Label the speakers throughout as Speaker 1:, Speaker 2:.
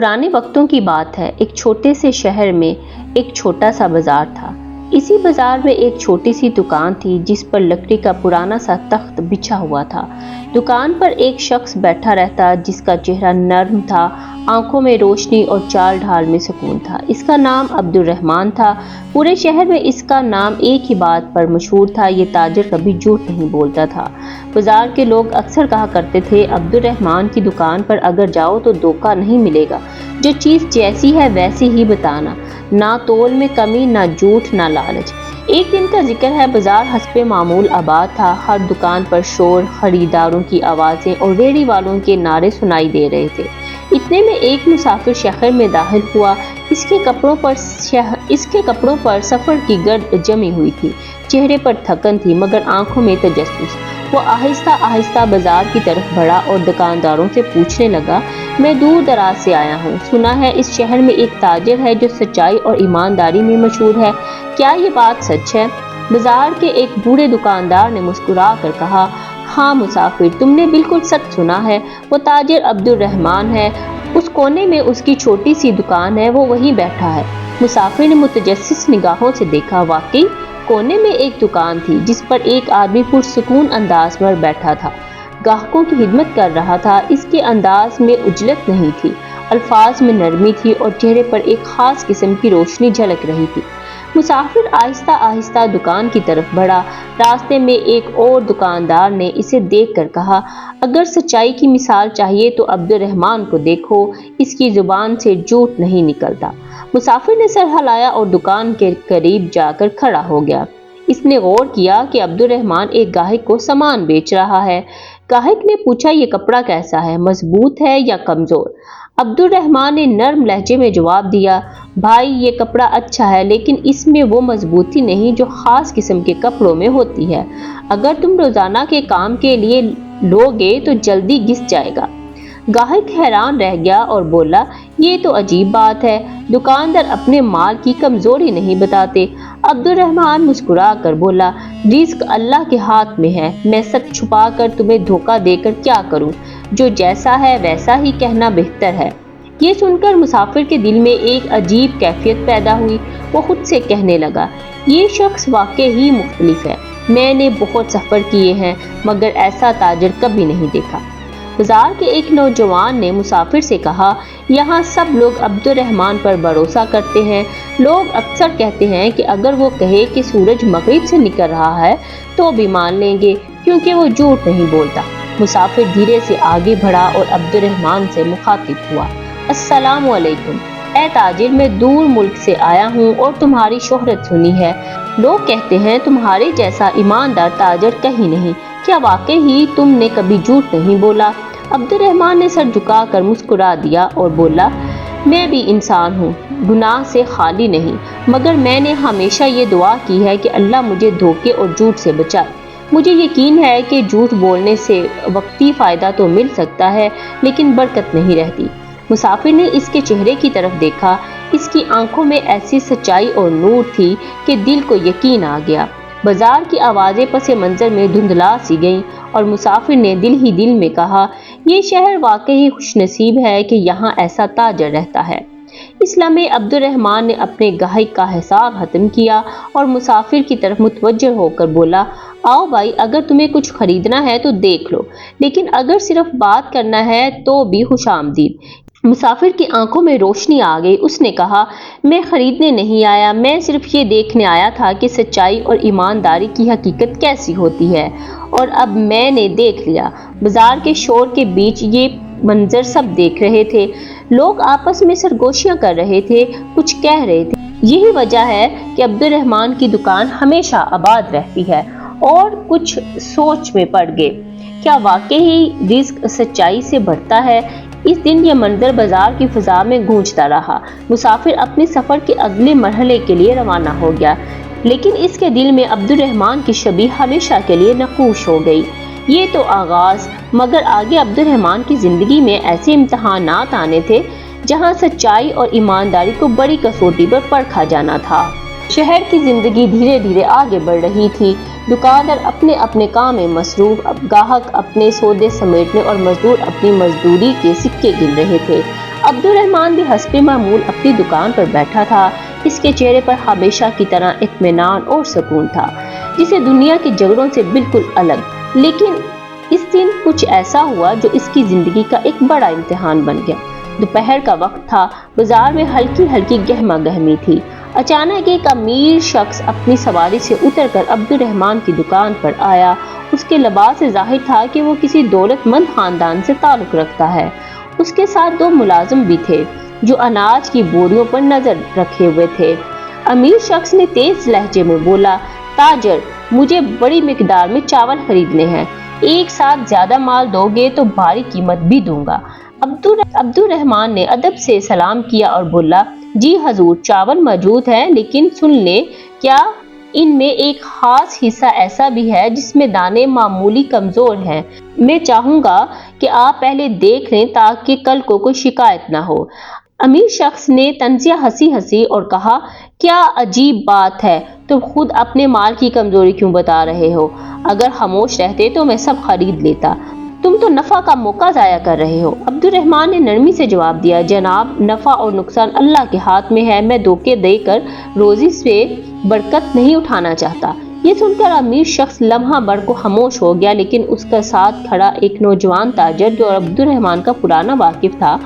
Speaker 1: पुराने वक्तों की बात है। एक छोटे से शहर में एक छोटा सा बाजार था। इसी बाजार में एक छोटी सी दुकान थी जिस पर लकड़ी का पुराना सा तख्त बिछा हुआ था। दुकान पर एक शख्स बैठा रहता जिसका चेहरा नर्म था, आंखों में रोशनी और चाल ढाल में सुकून था। इसका नाम अब्दुल रहमान था। पूरे शहर में इसका नाम एक ही बात पर मशहूर था, ये ताजिर कभी झूठ नहीं बोलता था। बाजार के लोग अक्सर कहा करते थे, अब्दुल रहमान की दुकान पर अगर जाओ तो धोखा नहीं मिलेगा, जो चीज़ जैसी है वैसी ही बताना, ना तोल में कमी, ना झूठ, ना लालच। एक दिन का जिक्र है, बाजार हस्बे मामूल आबाद था। हर दुकान पर शोर, खरीदारों की आवाज़ें और रेहड़ी वालों के नारे सुनाई दे रहे थे। इतने में एक मुसाफिर शहर में दाखिल हुआ। इसके कपड़ों पर सफ़र की गर्द जमी हुई थी, चेहरे पर थकन थी मगर आंखों में तजस्सुस। वो आहिस्ता आहिस्ता बाजार की तरफ बढ़ा और दुकानदारों से पूछने लगा, मैं दूर दराज से आया हूँ, सुना है इस शहर में एक ताजिर है जो सच्चाई और ईमानदारी में मशहूर है, क्या ये बात सच है? बाजार के एक बूढ़े दुकानदार ने मुस्कुरा कर कहा, हाँ मुसाफिर, तुमने बिल्कुल सच सुना है, वो ताजिर अब्दुल रहमान है। उस कोने में उसकी छोटी सी दुकान है, वो वहीं बैठा है। मुसाफिर ने मुतजस्सिस निगाहों से देखा। वाकई कोने में एक दुकान थी जिस पर एक आदमी पुरसुकून अंदाज पर बैठा था, ग्राहकों की खिदमत कर रहा था। इसके अंदाज में उजलत नहीं थी, अल्फाज में नरमी थी और चेहरे पर एक खास किस्म की रोशनी झलक रही थी। मुसाफिर आहिस्ता आहिस्ता दुकान की तरफ बढ़ा। रास्ते में एक और दुकानदार ने इसे देखकर कहा, अगर सच्चाई की मिसाल चाहिए तो अब्दुल रहमान को देखो, इसकी जुबान से झूठ नहीं निकलता। मुसाफिर ने सर हिलाया और दुकान के करीब जाकर खड़ा हो गया। इसने गौर किया कि अब्दुल रहमान एक गाहक को सामान बेच रहा है। गाहक ने पूछा, ये कपड़ा कैसा है, मजबूत है या कमजोर? अब्दुल रहमान ने नर्म लहजे में जवाब दिया, भाई ये कपड़ा अच्छा है लेकिन इसमें वो मजबूती नहीं जो खास किस्म के कपड़ों में होती है। अगर तुम रोजाना के काम के लिए लोगे तो जल्दी घिस जाएगा। गाहक हैरान रह गया और बोला, ये तो अजीब बात है, दुकानदार अपने माल की कमजोरी नहीं बताते। अब्दुल रहमान मुस्कुरा कर बोला, रिस्क अल्लाह के हाथ में है, मैं सच छुपा कर तुम्हें धोखा देकर क्या करूं, जो जैसा है वैसा ही कहना बेहतर है। ये सुनकर मुसाफिर के दिल में एक अजीब कैफियत पैदा हुई। वो खुद से कहने लगा, ये शख्स वाकई ही मुख्तलिफ है, मैंने बहुत सफ़र किए हैं मगर ऐसा ताजिर कभी नहीं देखा। बाजार के एक नौजवान ने मुसाफिर से कहा, यहाँ सब लोग अब्दुल रहमान पर भरोसा करते हैं। लोग अक्सर कहते हैं कि अगर वो कहे कि सूरज मगरिब से निकल रहा है तो भी मान लेंगे, क्योंकि वो झूठ नहीं बोलता। मुसाफिर धीरे से आगे बढ़ा और अब्दुल रहमान से मुखातिब हुआ, अस्सलामु अलैकुम, ऐ ताजिर, मैं दूर मुल्क से आया हूँ और तुम्हारी शोहरत सुनी है। लोग कहते हैं तुम्हारे जैसा ईमानदार ताजिर कहीं नहीं, क्या वाकई ही तुमने कभी झूठ नहीं बोला? अब्दुल रहमान ने सर झुकाकर मुस्कुरा दिया और बोला, मैं भी इंसान हूँ, गुनाह से खाली नहीं, मगर मैंने हमेशा ये दुआ की है कि अल्लाह मुझे धोखे और झूठ से बचाए। मुझे यकीन है कि झूठ बोलने से वक्ती फ़ायदा तो मिल सकता है लेकिन बरकत नहीं रहती। मुसाफिर ने इसके चेहरे की तरफ देखा। इसकी आंखों में ऐसी सच्चाई और नूर थी कि दिल को यकीन आ गया। बाजार की आवाज़ें पसे मंजर में धुंधला सी गईं और मुसाफिर ने दिल ही दिल में कहा, ये शहर वाकई खुशनसीब है कि यहाँ ऐसा ताजिर रहता है। इस लम्हे अब्दुल रहमान ने अपने गाहक का हिसाब खत्म किया और मुसाफिर की तरफ मुतवज्जह होकर बोला, आओ भाई, अगर तुम्हें कुछ खरीदना है तो देख लो, लेकिन अगर सिर्फ बात करना है तो भी खुशामदीद। मुसाफिर की आंखों में रोशनी आ गई। उसने कहा, मैं खरीदने नहीं आया, मैं सिर्फ ये देखने आया था कि सच्चाई और ईमानदारी की हकीकत कैसी होती है, और अब मैंने देख लिया। बाजार के शोर के बीच ये मंजर सब देख रहे थे। लोग आपस में सरगोशियां कर रहे थे, कुछ कह रहे थे। यही वजह है कि अब्दुल रहमान की दुकान हमेशा आबाद रहती है। और कुछ सोच में पड़ गए, क्या वाकई ही रिस्क सच्चाई से बढ़ता है? इस दिन यह मंजर बाजार की फिजा में गूंजता रहा। मुसाफिर अपने सफर के अगले मरहले के लिए रवाना हो गया, लेकिन इसके दिल में अब्दुल रहमान की छवि हमेशा के लिए नकूश हो गई। ये तो आगाज, मगर आगे अब्दुल रहमान की जिंदगी में ऐसे इम्तहानात आने थे जहां सच्चाई और ईमानदारी को बड़ी कसौटी पर परखा जाना था। शहर की जिंदगी धीरे धीरे आगे बढ़ रही थी। दुकानदार अपने अपने काम में मसरूफ, ग्राहक अपने सौदे समेटने और मजदूर अपनी मजदूरी के सिक्के गिन रहे थे। عبدالرحمن بھی حسب معمول اپنی دکان پر بیٹھا تھا۔ اس کے چہرے پر ہمیشہ کی طرح اطمینان اور سکون تھا، جسے دنیا کے جھگڑوں سے بالکل الگ۔ لیکن اس دن کچھ ایسا ہوا جو اس کی زندگی کا ایک بڑا امتحان بن گیا۔ دوپہر کا وقت تھا، بازار میں ہلکی ہلکی گہما گہمی تھی۔ اچانک ایک امیر شخص اپنی سواری سے اتر کر عبدالرحمن کی دکان پر آیا۔ اس کے لباس سے ظاہر تھا کہ وہ کسی دولت مند خاندان سے تعلق رکھتا ہے۔ اس کے ساتھ دو ملازم بھی تھے جو اناج کی بوریوں پر نظر رکھے ہوئے تھے۔ امیر شخص نے تیز لہجے میں بولا، تاجر، مجھے بڑی مقدار میں چاول خریدنے ہیں، ایک ساتھ زیادہ مال دو گے تو بھاری قیمت بھی دوں گا۔ عبدالرحمن نے ادب سے سلام کیا اور بولا، جی حضور، چاول موجود ہیں، لیکن سن لیں، کیا ان میں ایک خاص حصہ ایسا بھی ہے جس میں دانے معمولی کمزور ہیں؟ میں چاہوں گا کہ آپ پہلے دیکھ لیں تاکہ کل کو کوئی شکایت نہ ہو۔ امیر شخص نے طنزیہ ہنسی اور کہا، کیا عجیب بات ہے، تم خود اپنے مال کی کمزوری کیوں بتا رہے ہو؟ اگر خاموش رہتے تو میں سب خرید لیتا، تم تو نفع کا موقع ضائع کر رہے ہو۔ عبدالرحمن نے نرمی سے جواب دیا، جناب، نفع اور نقصان اللہ کے ہاتھ میں ہے، میں دھوکے دے کر روزی سے برکت نہیں اٹھانا چاہتا۔ یہ سن کر امیر شخص لمحہ بھر کو خاموش ہو گیا، لیکن اس کے ساتھ کھڑا ایک نوجوان تاجر جو عبدالرحمن کا پرانا واقف تھا،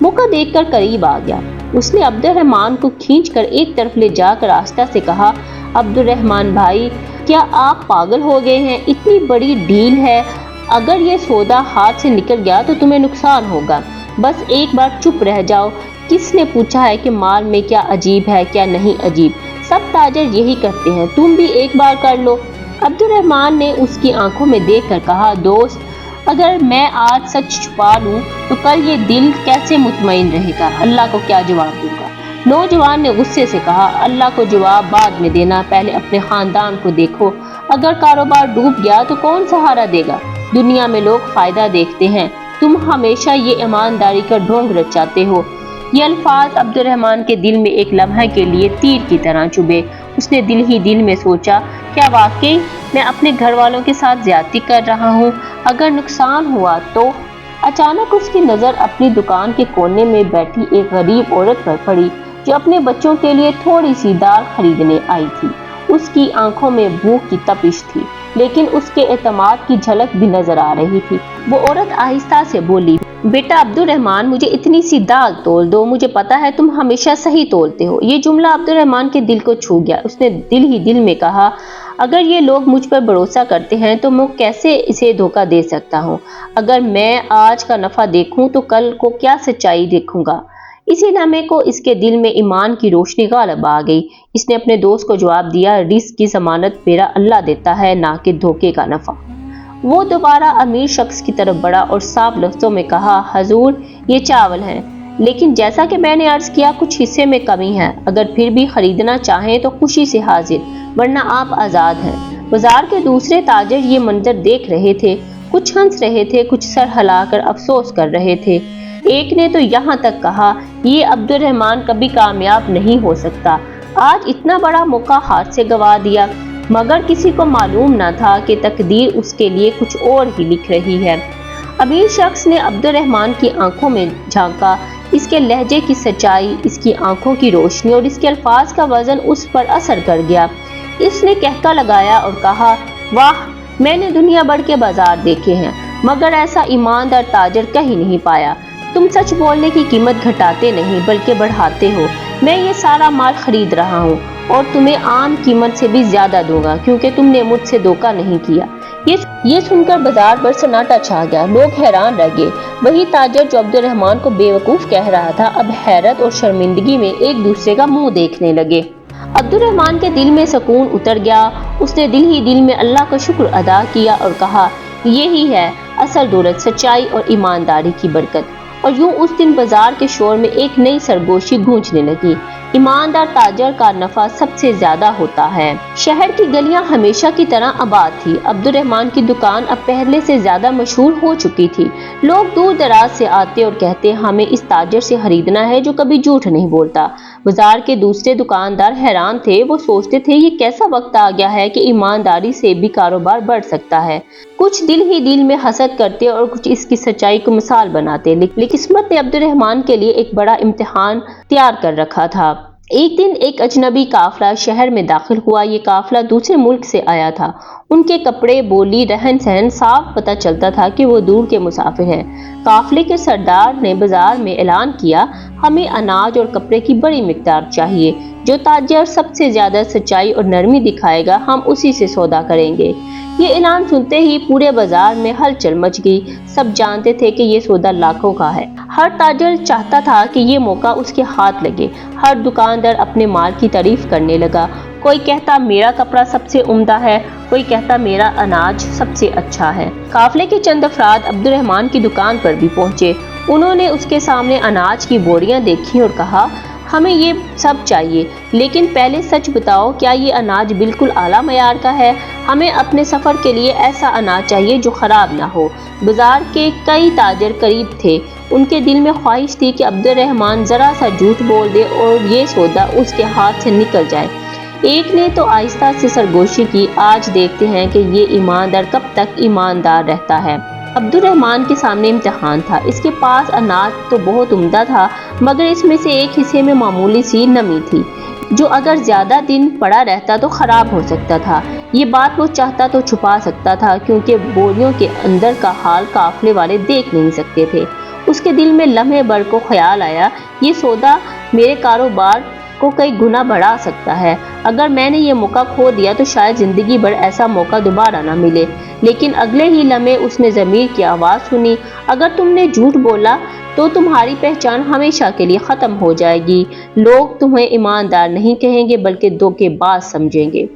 Speaker 1: موقع دیکھ کر قریب آ گیا۔ اس نے عبدالرحمن کو کھینچ کر ایک طرف لے جا کر آہستہ سے کہا، عبدالرحمن بھائی، کیا آپ پاگل ہو گئے ہیں؟ اتنی بڑی ڈیل ہے، اگر یہ سودا ہاتھ سے نکل گیا تو تمہیں نقصان ہوگا۔ بس ایک بار چپ رہ جاؤ، کس نے پوچھا ہے کہ مال میں کیا عجیب ہے کیا نہیں عجیب، سب تاجر یہی کرتے ہیں، تم بھی ایک بار کر لو۔ عبدالرحمن نے اس کی آنکھوں میں دیکھ کر کہا، دوست، اگر میں آج سچ چھپا لوں تو کل یہ دل کیسے مطمئن رہے گا؟ اللہ کو کیا جواب دوں گا؟ نوجوان نے غصے سے کہا، اللہ کو جواب بعد میں دینا، پہلے اپنے خاندان کو دیکھو، اگر کاروبار ڈوب گیا تو کون سہارا دے گا؟ دنیا میں لوگ فائدہ دیکھتے ہیں، تم ہمیشہ یہ ایمانداری کا ڈھونگ رچاتے ہو۔ یہ الفاظ عبدالرحمن کے دل میں ایک لمحے کے لیے تیر کی طرح چبھے۔ اس نے دل ہی دل میں سوچا، کیا واقعی میں اپنے گھر والوں کے ساتھ زیادتی کر رہا ہوں؟ اگر نقصان ہوا تو؟ اچانک اس کی نظر اپنی دکان کے کونے میں بیٹھی ایک غریب عورت پر پڑی جو اپنے بچوں کے لیے تھوڑی سی دال خریدنے آئی تھی۔ اس کی آنکھوں میں بھوک کی تپش تھی، لیکن اس کے اعتماد کی جھلک بھی نظر آ رہی تھی۔ وہ عورت آہستہ سے بولی، بیٹا عبدالرحمن، مجھے اتنی سی دال تول دو، مجھے پتا ہے تم ہمیشہ صحیح تولتے ہو۔ یہ جملہ عبدالرحمن کے دل کو چھو گیا۔ اس نے دل ہی دل میں کہا، اگر یہ لوگ مجھ پر بھروسہ کرتے ہیں تو میں کیسے اسے دھوکہ دے سکتا ہوں؟ اگر میں آج کا نفع دیکھوں تو کل کو کیا سچائی دیکھوں گا؟ اسی لمحے کو اس کے دل میں ایمان کی روشنی غالب آ گئی۔ اس نے اپنے دوست کو جواب دیا، رزق کی ضمانت میرا اللہ دیتا ہے، نہ کہ دھوکے کا نفع۔ وہ دوبارہ امیر شخص کی طرف بڑھا اور صاف لفظوں میں کہا، حضور، یہ چاول ہیں، لیکن جیسا کہ میں نے عرض کیا، کچھ حصے میں کمی ہے، اگر پھر بھی خریدنا چاہیں تو خوشی سے حاضر، ورنہ آپ آزاد ہیں۔ بازار کے دوسرے تاجر یہ منظر دیکھ رہے تھے، کچھ ہنس رہے تھے، کچھ سر ہلا کر افسوس کر رہے تھے۔ ایک نے تو یہاں تک کہا، یہ عبدالرحمن کبھی کامیاب نہیں ہو سکتا، آج اتنا بڑا موقع ہاتھ سے گنوا دیا۔ مگر کسی کو معلوم نہ تھا کہ تقدیر اس کے لیے کچھ اور ہی لکھ رہی ہے۔ امیر شخص نے عبدالرحمن کی آنکھوں میں جھانکا، اس کے لہجے کی سچائی، اس کی آنکھوں کی روشنی اور اس کے الفاظ کا وزن اس پر اثر کر گیا۔ اس نے کہکا لگایا اور کہا، واہ، میں نے دنیا بھر کے بازار دیکھے ہیں، مگر ایسا ایماندار تاجر کہیں نہیں پایا۔ تم سچ بولنے کی قیمت گھٹاتے نہیں بلکہ بڑھاتے ہو۔ میں یہ سارا مال خرید رہا ہوں اور تمہیں عام قیمت سے بھی زیادہ دوں گا، کیونکہ تم نے مجھ سے دھوکہ نہیں کیا۔ یہ سن کر بازار پر سناٹا چھا گیا، لوگ حیران رہ گئے۔ وہی تاجر جو عبدالرحمن کو بیوقوف کہہ رہا تھا، اب حیرت اور شرمندگی میں ایک دوسرے کا منہ دیکھنے لگے۔ عبدالرحمن کے دل میں سکون اتر گیا۔ اس نے دل ہی دل میں اللہ کا شکر ادا کیا اور کہا، یہی ہے اصل دولت، سچائی اور ایمانداری کی برکت۔ اور یوں اس دن بازار کے شور میں ایک نئی سرگوشی گونجنے لگی۔ ईमानदार ताजर का नफा सबसे ज्यादा होता है। शहर की गलियां हमेशा की तरह आबाद थी। अब्दुर्रहमान की दुकान अब पहले से ज्यादा मशहूर हो चुकी थी। लोग दूर दराज से आते और कहते हमें इस ताजर से खरीदना है जो कभी झूठ नहीं बोलता। बाजार के दूसरे दुकानदार हैरान थे। वो सोचते थे ये कैसा वक्त आ गया है कि ईमानदारी से भी कारोबार बढ़ सकता है। कुछ दिल ही दिल में हसद करते और कुछ इसकी सच्चाई को मिसाल बनाते। लेकिन किस्मत ने अब्दुर्रहमान के लिए एक बड़ा इम्तिहान तैयार कर रखा था। एक दिन एक अजनबी काफिला शहर में दाखिल हुआ। ये काफिला दूसरे मुल्क से आया था। उनके कपड़े, बोली, रहन सहन साफ पता चलता था कि वो दूर के मुसाफिर हैं। काफिले के सरदार ने बाजार में ऐलान किया, हमें अनाज और कपड़े की बड़ी मिकदार चाहिए। जो ताजर सबसे ज्यादा सच्चाई और नरमी दिखाएगा हम उसी से सौदा करेंगे। ये ऐलान सुनते ही पूरे बाजार में हलचल मच गई। सब जानते थे कि ये सौदा लाखों का है। हर ताजर चाहता था कि ये मौका उसके हाथ लगे। हर दुकानदार अपने माल की तारीफ करने लगा। कोई कहता मेरा कपड़ा सबसे उम्दा है, कोई कहता मेरा अनाज सबसे अच्छा है। काफिले के चंद अफराद अब्दुर्रहमान की दुकान पर भी पहुंचे। उन्होंने उसके सामने अनाज की बोरियां देखी और कहा, हमें ये सब चाहिए, लेकिन पहले सच बताओ, क्या ये अनाज बिल्कुल आला मयार का है? हमें अपने सफर के लिए ऐसा अनाज चाहिए जो खराब ना हो। बाजार के कई ताजर करीब थे। उनके दिल में ख्वाहिश थी कि अब्दुर्रहमान जरा सा झूठ बोल दे और ये सौदा उसके हाथ से निकल जाए। एक ने तो आहिस्ता से सरगोशी की, आज देखते हैं कि ये ईमानदार कब तक ईमानदार रहता है। अब्दुर्रहमान के सामने इम्तिहान था। इसके पास अनाज तो बहुत उम्दा था, मगर इसमें से एक हिस्से में मामूली सी नमी थी, जो अगर ज्यादा दिन पड़ा रहता तो खराब हो सकता था। ये बात वो चाहता तो छुपा सकता था, क्योंकि बोरियों के अंदर का हाल काफिले वाले देख नहीं सकते थे। उसके दिल में लम्हे भर को ख्याल आया, ये सौदा मेरे कारोबार को कई गुना बढ़ा सकता है। अगर मैंने ये मौका खो दिया तो शायद जिंदगी भर ऐसा मौका दोबारा ना मिले। लेकिन अगले ही लम्हे उसने ज़मीर की आवाज़ सुनी, अगर तुमने झूठ बोला तो तुम्हारी पहचान हमेशा के लिए ख़त्म हो जाएगी। लोग तुम्हें ईमानदार नहीं कहेंगे बल्कि धोखेबाज समझेंगे।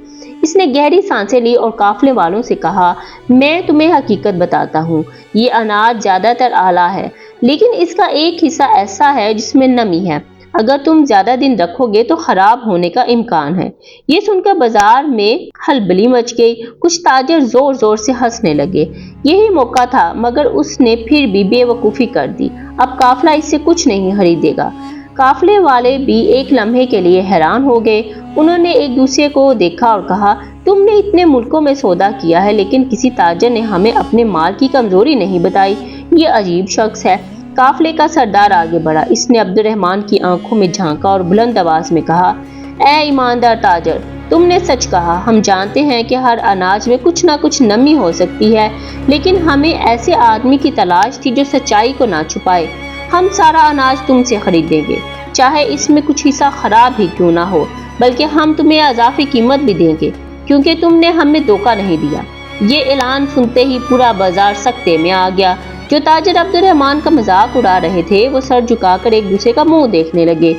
Speaker 1: इसने गहरी सांसें ली और काफिले वालों से कहा, मैं तुम्हें हकीकत बताता हूँ, ये अनाज ज़्यादातर आला है, लेकिन इसका एक हिस्सा ऐसा है जिसमें नमी है। अगर तुम ज्यादा दिन रखोगे तो खराब होने का इम्कान है। ये सुनकर बाजार में हलबली मच गई। कुछ ताजर जोर जोर से हंसने लगे। यही मौका था, मगर उसने फिर भी बेवकूफ़ी कर दी। अब काफिला इससे कुछ नहीं खरीदेगा। काफिले वाले भी एक लम्हे के लिए हैरान हो गए। उन्होंने एक दूसरे को देखा और कहा, तुमने इतने मुल्कों में सौदा किया है, लेकिन किसी ताजर ने हमें अपने माल की कमजोरी नहीं बताई। ये अजीब शख्स है। काफिले का सरदार आगे बढ़ा। इसने अब्दुर्रहमान की आंखों में झांका और बुलंद आवाज में कहा, ऐ ईमानदार ताजर, तुमने सच कहा। हम जानते हैं कि हर अनाज में कुछ ना कुछ नमी हो सकती है, लेकिन हमें ऐसे आदमी की तलाश थी जो सच्चाई को ना छुपाए। हम सारा अनाज तुमसे खरीदेंगे, चाहे इसमें कुछ हिस्सा खराब ही क्यों ना हो, बल्कि हम तुम्हें अज़ाफ़ी कीमत भी देंगे, क्योंकि तुमने हमें धोखा नहीं दिया। ये ऐलान सुनते ही पूरा बाजार सख्ते में आ गया। जो ताजर अब्दुर्रहमान का मजाक उड़ा रहे थे, वो सर झुकाकर एक दूसरे का मुंह देखने लगे।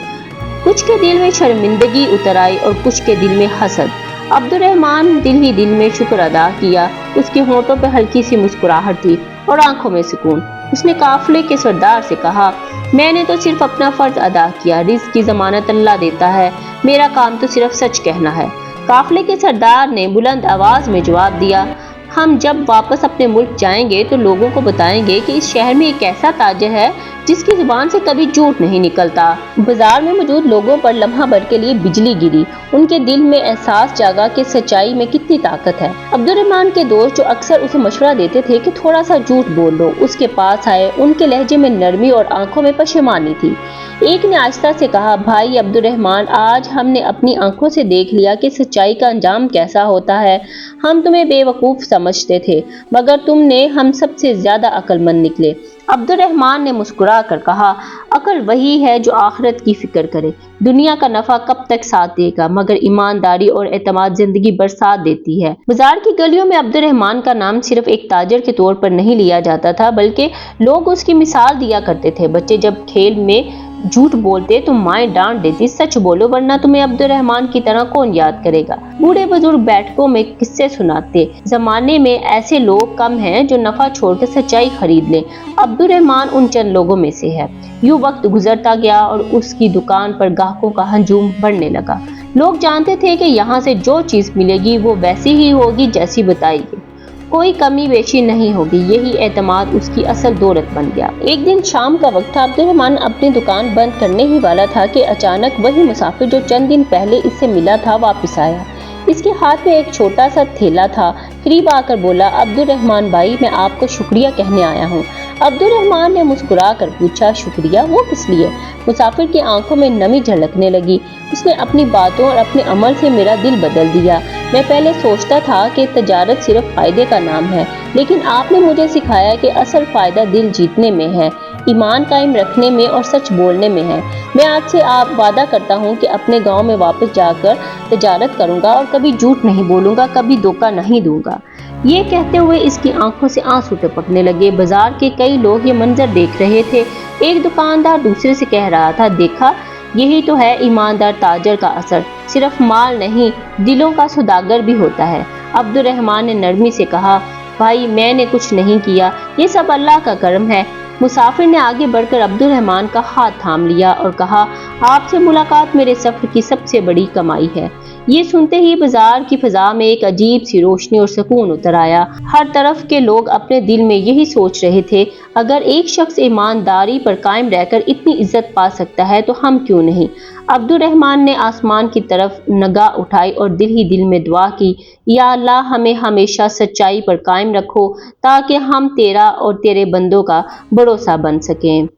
Speaker 1: कुछ के दिल में शर्मिंदगी उतर आई और कुछ के दिल में हसद। अब्दुर्रहमान दिल ही दिल में शुक्र अदा किया। उसके होंठों पर हल्की सी मुस्कुराहट थी और आंखों में सुकून। उसने काफिले के सरदार से कहा, मैंने तो सिर्फ अपना फर्ज अदा किया, रिज़्क़ की जमानत अल्लाह देता है, मेरा काम तो सिर्फ सच कहना है। काफिले के सरदार ने बुलंद आवाज में जवाब दिया, हम जब वापस अपने मुल्क जाएंगे तो लोगों को बताएंगे कि इस शहर में एक ऐसा ताजर है जिसकी जुबान से कभी झूठ नहीं निकलता। बाजार में मौजूद लोगों पर लम्हा भर के लिए बिजली गिरी। उनके दिल में एहसास जागा कि सच्चाई में कितनी ताकत है। अब्दुर्रहमान के दोस्त, जो अक्सर उसे मशवरा देते थे कि थोड़ा सा झूठ बोल लो, उसके पास आए। उनके लहजे में नरमी और आंखों में पशेमानी थी। एक ने आहिस्ता से कहा, भाई अब्दुर्रहमान, आज हमने अपनी आंखों से देख लिया कि सच्चाई का अंजाम कैसा होता है। हम तुम्हें बेवकूफ़ समझते थे, मगर तुमने हम सबसे ज्यादा अक्लमंद निकले। अब्दुर्रहमान ने मुस्कुरा कर कहा, अकल वही है जो आखिरत की फिक्र करे। दुनिया का नफा कब तक साथ देगा, मगर ईमानदारी और एतमाद जिंदगी भर साथ देती है। बाजार की गलियों में अब्दुर्रहमान का नाम सिर्फ एक ताजर के तौर पर नहीं लिया जाता था, बल्कि लोग उसकी मिसाल दिया करते थे। बच्चे जब खेल में झूठ बोलते तो माएं डांट देती, सच बोलो वरना तुम्हें अब्दुर्रहमान की तरह कौन याद करेगा। बूढ़े बुजुर्ग बैठकों में किस्से सुनाते, जमाने में ऐसे लोग कम हैं जो नफा छोड़कर सच्चाई खरीद लें। अब्दुर्रहमान उन चंद लोगों में से है। यूं वक्त गुजरता गया और उसकी दुकान पर ग्राहकों का हजूम बढ़ने लगा। लोग जानते थे कि यहाँ से जो चीज मिलेगी वो वैसी ही होगी जैसी बताएगी, कोई कमी बेशी नहीं होगी। यही एतमाद उसकी असल दौलत बन गया। एक दिन शाम का वक्त था। अब्दुर्रहमान अपनी दुकान बंद करने ही वाला था कि अचानक वही मुसाफिर जो चंद दिन पहले इससे मिला था वापस आया। इसके हाथ में एक छोटा सा थैला था। करीब आकर बोला, अब्दुर्रहमान भाई, मैं आपको शुक्रिया कहने आया हूँ। अब्दुर्रहमान ने मुस्कुरा कर पूछा, शुक्रिया? वो किस लिए? मुसाफिर की आंखों में नमी झलकने लगी। उसने अपनी बातों और अपने अमल से मेरा दिल बदल दिया। मैं पहले सोचता था कि तजारत सिर्फ फायदे का नाम है, लेकिन आपने मुझे सिखाया कि असल फायदा दिल जीतने में है, ईमान कायम रखने में और सच बोलने में है। मैं आज से आप वादा करता हूँ कि अपने गांव में वापस जाकर तजारत करूंगा और कभी झूठ नहीं बोलूंगा, कभी धोखा नहीं दूंगा। ये कहते हुए इसकी आंखों से आंसू टपकने लगे। बाजार के कई लोग ये मंजर देख रहे थे। एक दुकानदार दूसरे से कह रहा था, देखा, यही तो है ईमानदार ताजर का असर। सिर्फ माल नहीं, दिलों का सौदागर भी होता है। अब्दुर्रहमान ने नरमी से कहा, भाई, मैंने कुछ नहीं किया, ये सब अल्लाह का करम है। मुसाफिर ने आगे बढ़कर अब्दुर्रहमान का हाथ थाम लिया और कहा, आपसे मुलाकात मेरे सफर की सबसे बड़ी कमाई है। ये सुनते ही बाजार की फिजा में एक अजीब सी रोशनी और सुकून उतर आया। हर तरफ के लोग अपने दिल में यही सोच रहे थे, अगर एक शख्स ईमानदारी पर कायम रहकर इतनी इज्जत पा सकता है तो हम क्यों नहीं। अब्दुर्रहमान ने आसमान की तरफ निगाह उठाई और दिल ही दिल में दुआ की, या अल्लाह, हमें हमेशा सच्चाई पर कायम रखो ताकि हम तेरा और तेरे बंदों का भरोसा बन सकें।